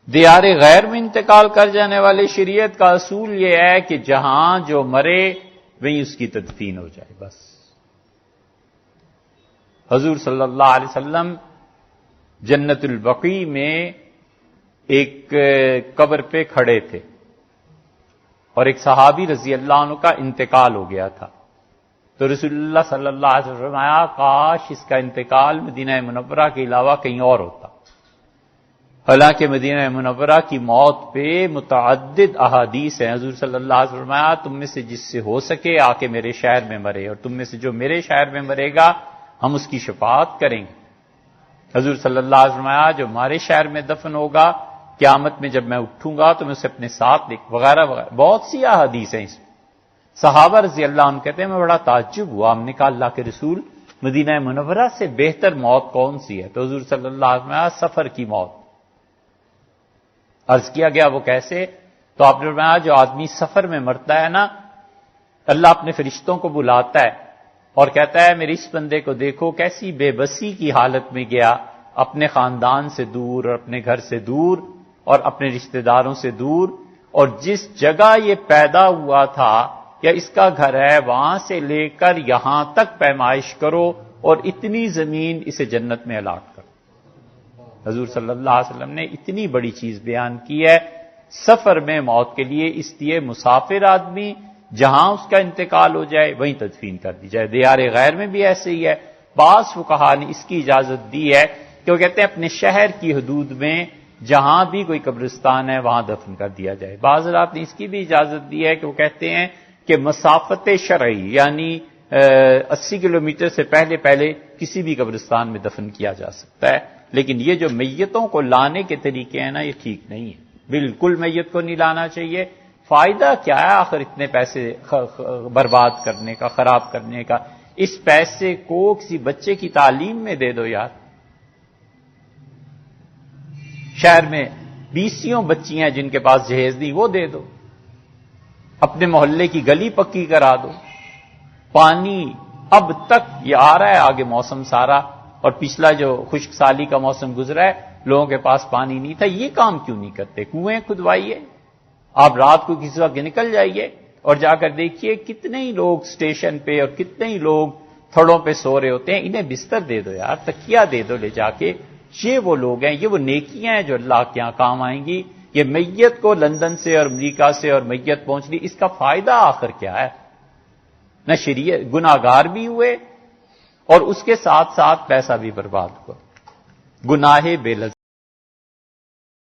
دیار غیر میں انتقال کر جانے والے شریعت کا اصول یہ ہے کہ جہاں جو مرے وہیں اس کی تدفین ہو جائے بس۔ حضور صلی اللہ علیہ وسلم جنت البقیع میں ایک قبر پہ کھڑے تھے اور ایک صحابی رضی اللہ عنہ کا انتقال ہو گیا تھا، تو رسول اللہ صلی اللہ علیہ وسلم نے فرمایا کاش اس کا انتقال مدینہ منورہ کے علاوہ کہیں اور ہوتا۔ حالانکہ مدینہ منورہ کی موت پہ متعدد احادیث ہیں۔ حضور صلی اللہ علیہ وسلم نے فرمایا تم میں سے جس سے ہو سکے آ کے میرے شہر میں مرے، اور تم میں سے جو میرے شہر میں مرے گا ہم اس کی شفاعت کریں گے۔ حضور صلی اللہ علیہ وسلم نے فرمایا جو ہمارے شہر میں دفن ہوگا قیامت میں جب میں اٹھوں گا تو میں اسے اپنے ساتھ وغیرہ وغیرہ، بہت سی احادیث ہیں اس میں۔ صحابہ رضی اللہ عنہ کہتے ہیں میں بڑا تعجب ہوا، ہم نے کہا اللہ کے رسول مدینہ منورہ سے بہتر موت کون سی ہے؟ تو حضور صلی اللہ علیہ وسلم نے فرمایا سفر کی موت۔ عرض کیا گیا وہ کیسے؟ تو آپ نے فرمایا جو آدمی سفر میں مرتا ہے نا، اللہ اپنے فرشتوں کو بلاتا ہے اور کہتا ہے میرے اس بندے کو دیکھو کیسی بے بسی کی حالت میں گیا، اپنے خاندان سے دور اور اپنے گھر سے دور اور اپنے رشتہ داروں سے دور، اور جس جگہ یہ پیدا ہوا تھا یا اس کا گھر ہے وہاں سے لے کر یہاں تک پیمائش کرو اور اتنی زمین اسے جنت میں الاٹ کرو۔ حضور صلی اللہ علیہ وسلم نے اتنی بڑی چیز بیان کی ہے سفر میں موت کے لیے، اس لیے مسافر آدمی جہاں اس کا انتقال ہو جائے وہیں تدفین کر دی جائے۔ دیار غیر میں بھی ایسے ہی ہے، بعض فقہا نے اس کی اجازت دی ہے کہ وہ کہتے ہیں اپنے شہر کی حدود میں جہاں بھی کوئی قبرستان ہے وہاں دفن کر دیا جائے۔ بعض حضرات نے اس کی بھی اجازت دی ہے کہ وہ کہتے ہیں کہ مسافت شرعی یعنی 80 کلومیٹر سے پہلے کسی بھی قبرستان میں دفن کیا جا سکتا ہے، لیکن یہ جو میتوں کو لانے کے طریقے ہیں نا یہ ٹھیک نہیں ہے، بالکل میت کو نہیں لانا چاہیے۔ فائدہ کیا ہے آخر اتنے پیسے برباد کرنے کا، خراب کرنے کا؟ اس پیسے کو کسی بچے کی تعلیم میں دے دو یار۔ شہر میں 20 بچیاں ہیں جن کے پاس جہیز نہیں، وہ دے دو۔ اپنے محلے کی گلی پکی کرا دو۔ پانی اب تک یہ آ رہا ہے، آگے موسم سارا، اور پچھلا جو خشک سالی کا موسم گزرا ہے لوگوں کے پاس پانی نہیں تھا، یہ کام کیوں نہیں کرتے؟ کنویں کھدوائیے، آپ رات کو کسی وقت نکل جائیے اور جا کر دیکھیے کتنے ہی لوگ اسٹیشن پہ اور کتنے ہی لوگ تھڑوں پہ سو رہے ہوتے ہیں، انہیں بستر دے دو یار، تکیہ دے دو لے جا کے۔ یہ وہ لوگ ہیں، یہ وہ نیکیاں ہیں جو اللہ کے یہاں کام آئیں گی۔ یہ میت کو لندن سے اور امریکہ سے اور میت پہنچنی، اس کا فائدہ آخر کیا ہے؟ نہ شریعت، گناہگار بھی ہوئے اور اس کے ساتھ ساتھ پیسہ بھی برباد ہوا، گناہ بے لذت۔